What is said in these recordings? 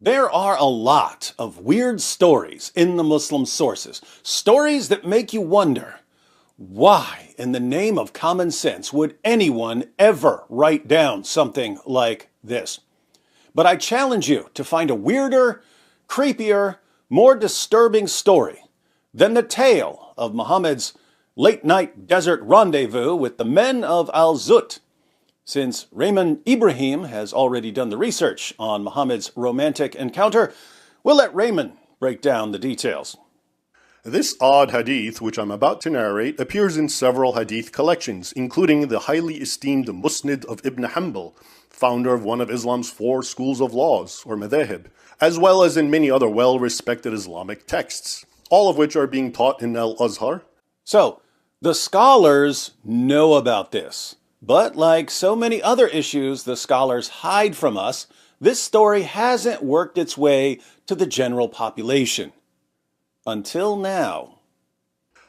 There are a lot of weird stories in the Muslim sources. Stories that make you wonder, why in the name of common sense would anyone ever write down something like this? But I challenge you to find a weirder, creepier, more disturbing story than the tale of Muhammad's late-night desert rendezvous with the men of Al-Zut. Since Raymond Ibrahim has already done the research on Muhammad's romantic encounter, we'll let Raymond break down the details. This odd hadith, which I'm about to narrate, appears in several hadith collections, including the highly esteemed Musnad of Ibn Hanbal, founder of one of Islam's 4 schools of laws, or madhahib, as well as in many other well-respected Islamic texts, all of which are being taught in Al-Azhar. So, the scholars know about this. But like so many other issues the scholars hide from us, this story hasn't worked its way to the general population. Until now.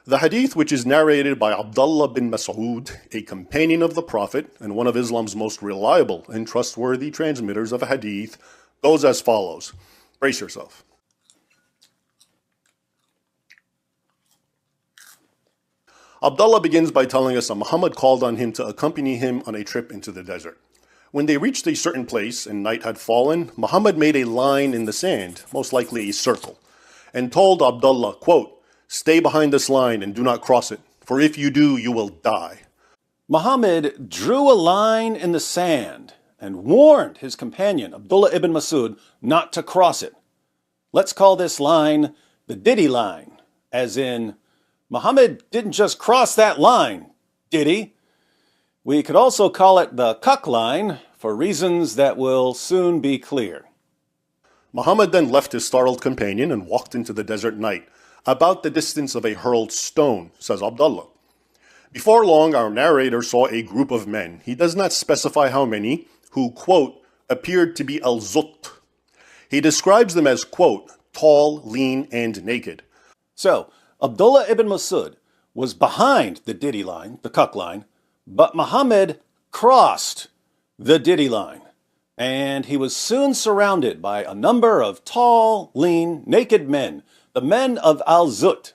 The hadith, which is narrated by Abdullah bin Mas'ud, a companion of the Prophet and one of Islam's most reliable and trustworthy transmitters of hadith, goes as follows. Brace yourself. Abdullah begins by telling us that Muhammad called on him to accompany him on a trip into the desert. When they reached a certain place and night had fallen, Muhammad made a line in the sand, most likely a circle, and told Abdullah, quote, "Stay behind this line and do not cross it, for if you do, you will die." Muhammad drew a line in the sand and warned his companion, Abdullah ibn Mas'ud, not to cross it. Let's call this line the Diddy line, as in, Muhammad didn't just cross that line, did he? We could also call it the cuck line, for reasons that will soon be clear. Muhammad then left his startled companion and walked into the desert night, about the distance of a hurled stone, says Abdullah. Before long, our narrator saw a group of men, he does not specify how many, who, quote, appeared to be al-Zut. He describes them as, quote, tall, lean, and naked. So, Abdullah ibn Mas'ud was behind the Diddy line, the cuck line, but Muhammad crossed the Diddy line, and he was soon surrounded by a number of tall, lean, naked men, the men of Al-Zut.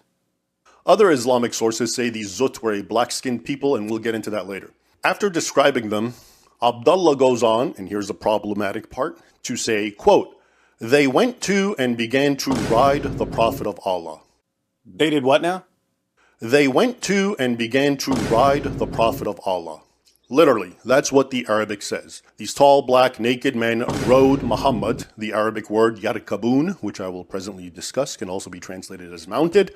Other Islamic sources say these Zut were a black-skinned people, and we'll get into that later. After describing them, Abdullah goes on, and here's the problematic part, to say, quote, they went to and began to ride the Prophet of Allah. They did what now? They went to and began to ride the Prophet of Allah. Literally, that's what the Arabic says. These tall, black, naked men rode Muhammad. The Arabic word yarkabun, which I will presently discuss, can also be translated as mounted.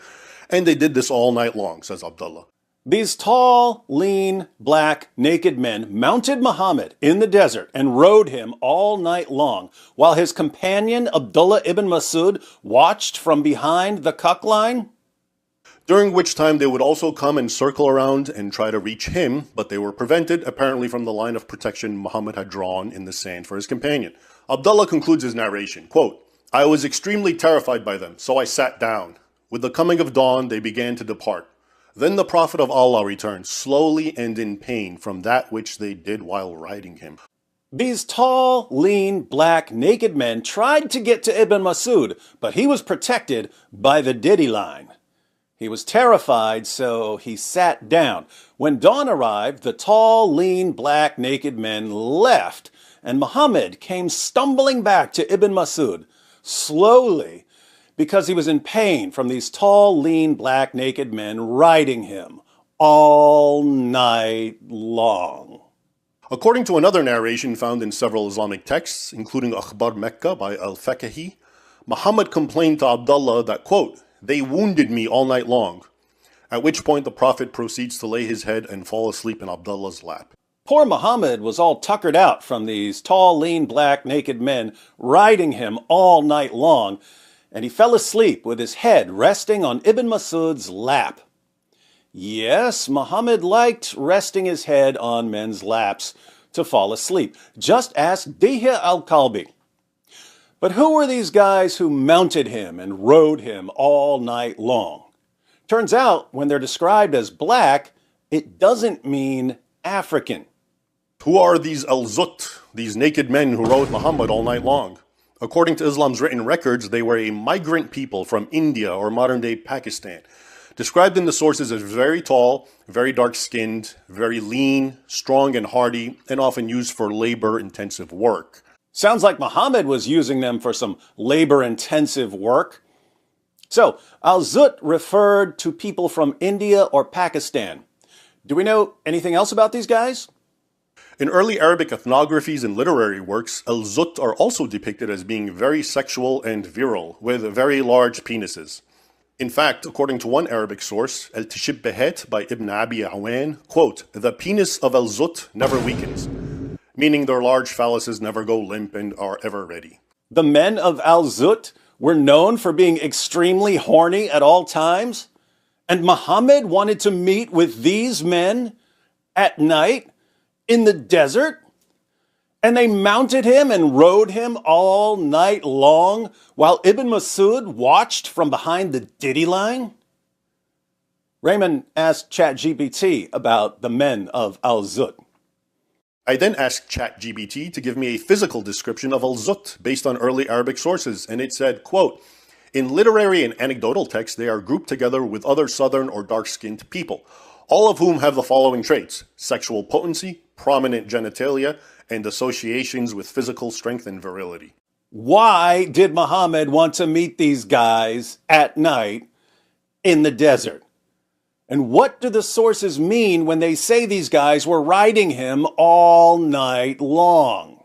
And they did this all night long, says Abdullah. These tall, lean, black, naked men mounted Muhammad in the desert and rode him all night long, while his companion Abdullah ibn Mas'ud watched from behind the cuck line? During which time they would also come and circle around and try to reach him, but they were prevented, apparently from the line of protection Muhammad had drawn in the sand for his companion. Abdullah concludes his narration, quote, I was extremely terrified by them, so I sat down. With the coming of dawn, they began to depart. Then the Prophet of Allah returned, slowly and in pain from that which they did while riding him. These tall, lean, black, naked men tried to get to Ibn Mas'ud, but he was protected by the Diddy line. He was terrified, so he sat down. When dawn arrived, the tall, lean, black, naked men left, and Muhammad came stumbling back to Ibn Mas'ud, slowly, because he was in pain from these tall, lean, black, naked men riding him all night long. According to another narration found in several Islamic texts, including Akhbar Mecca by Al-Fakahi, Muhammad complained to Abdullah that, quote, they wounded me all night long, at which point the Prophet proceeds to lay his head and fall asleep in Abdullah's lap. Poor Muhammad was all tuckered out from these tall, lean, black, naked men riding him all night long, and he fell asleep with his head resting on Ibn Mas'ud's lap. Yes, Muhammad liked resting his head on men's laps to fall asleep. Just ask Dihya al-Kalbi. But who were these guys who mounted him and rode him all night long? Turns out, when they're described as black, it doesn't mean African. Who are these al-Zut, these naked men who rode Muhammad all night long? According to Islam's written records, they were a migrant people from India or modern-day Pakistan, described in the sources as very tall, very dark-skinned, very lean, strong and hardy, and often used for labor-intensive work. Sounds like Muhammad was using them for some labor-intensive work. So, al-Zut referred to people from India or Pakistan. Do we know anything else about these guys? In early Arabic ethnographies and literary works, al-Zut are also depicted as being very sexual and virile, with very large penises. In fact, according to one Arabic source, Al-Tashibbahat by Ibn Abi Awan, quote, "The penis of al-Zut never weakens," meaning their large phalluses never go limp and are ever ready. The men of al-Zut were known for being extremely horny at all times, and Muhammad wanted to meet with these men at night in the desert, and they mounted him and rode him all night long while Ibn Masud watched from behind the Diddy line? Raymond asked ChatGPT about the men of al-Zut. I then asked ChatGPT to give me a physical description of al-Zut based on early Arabic sources, and it said, quote, "In literary and anecdotal texts, they are grouped together with other southern or dark-skinned people, all of whom have the following traits: sexual potency, prominent genitalia, and associations with physical strength and virility." Why did Muhammad want to meet these guys at night in the desert? And what do the sources mean when they say these guys were riding him all night long?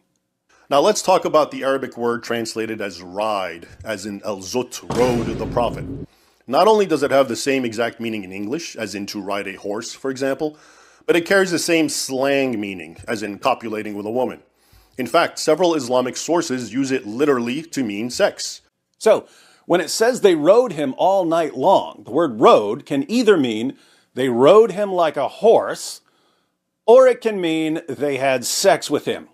Now let's talk about the Arabic word translated as ride, as in al-Zut rode the Prophet. Not only does it have the same exact meaning in English, as in to ride a horse, for example, but it carries the same slang meaning, as in copulating with a woman. In fact, several Islamic sources use it literally to mean sex. So, when it says they rode him all night long, the word rode can either mean they rode him like a horse, or it can mean they had sex with him.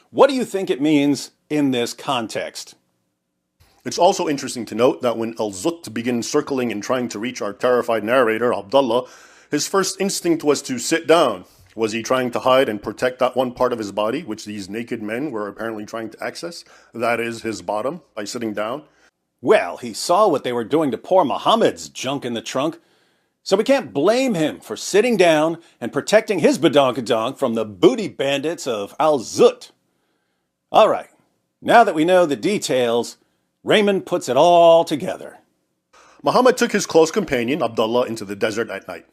What do you think it means in this context? It's also interesting to note that when al-Zut begins circling and trying to reach our terrified narrator, Abdullah, his first instinct was to sit down. Was he trying to hide and protect that one part of his body, which these naked men were apparently trying to access? That is, his bottom, by sitting down? Well, he saw what they were doing to poor Muhammad's junk in the trunk, so we can't blame him for sitting down and protecting his badonkadonk from the booty bandits of al-Zut. All right, now that we know the details, Raymond puts it all together. Muhammad took his close companion, Abdullah, into the desert at night.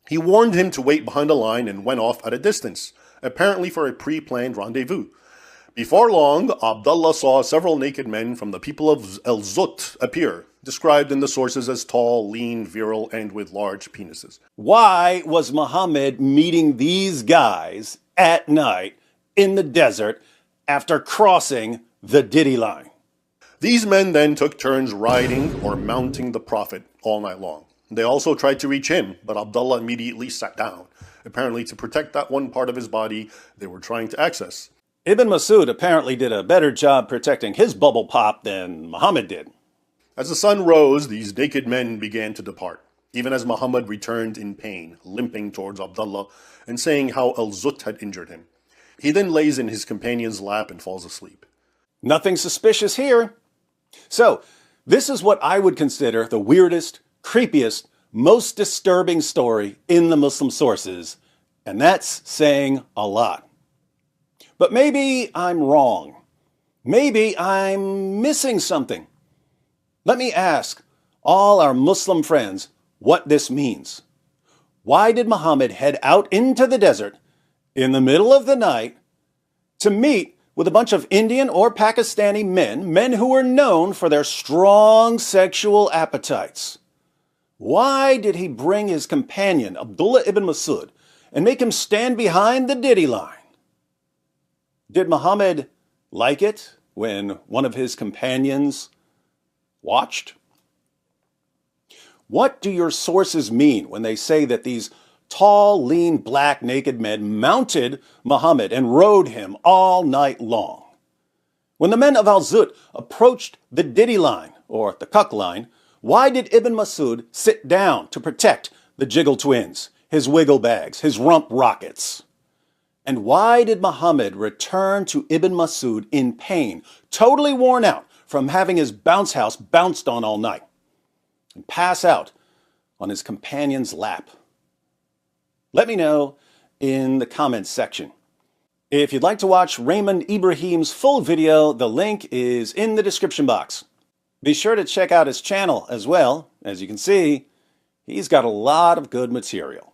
He warned him to wait behind a line and went off at a distance, apparently for a pre-planned rendezvous. Before long, Abdullah saw several naked men from the people of al-Zut appear, described in the sources as tall, lean, virile, and with large penises. Why was Muhammad meeting these guys at night in the desert after crossing the Diddy line? These men then took turns riding or mounting the Prophet all night long. They also tried to reach him, but Abdullah immediately sat down, apparently to protect that one part of his body they were trying to access. Ibn Masud apparently did a better job protecting his bubble pop than Muhammad did. As the sun rose, these naked men began to depart, even as Muhammad returned in pain, limping towards Abdullah and saying how al-Zut had injured him. He then lays in his companion's lap and falls asleep. Nothing suspicious here. So, this is what I would consider the weirdest, creepiest, most disturbing story in the Muslim sources, and that's saying a lot. But maybe I'm wrong. Maybe I'm missing something. Let me ask all our Muslim friends what this means. Why did Muhammad head out into the desert in the middle of the night to meet with a bunch of Indian or Pakistani men who were known for their strong sexual appetites? Why did he bring his companion, Abdullah ibn Masud, and make him stand behind the Diddy line? Did Muhammad like it when one of his companions watched? What do your sources mean when they say that these tall, lean, black, naked men mounted Muhammad and rode him all night long? When the men of al-Zut approached the Diddy line, or the Cuck line, why did Ibn Masud sit down to protect the Jiggle twins, his wiggle bags, his rump rockets? And why did Muhammad return to Ibn Masud in pain, totally worn out from having his bounce house bounced on all night, and pass out on his companion's lap? Let me know in the comments section. If you'd like to watch Raymond Ibrahim's full video, the link is in the description box. Be sure to check out his channel as well. As you can see, he's got a lot of good material.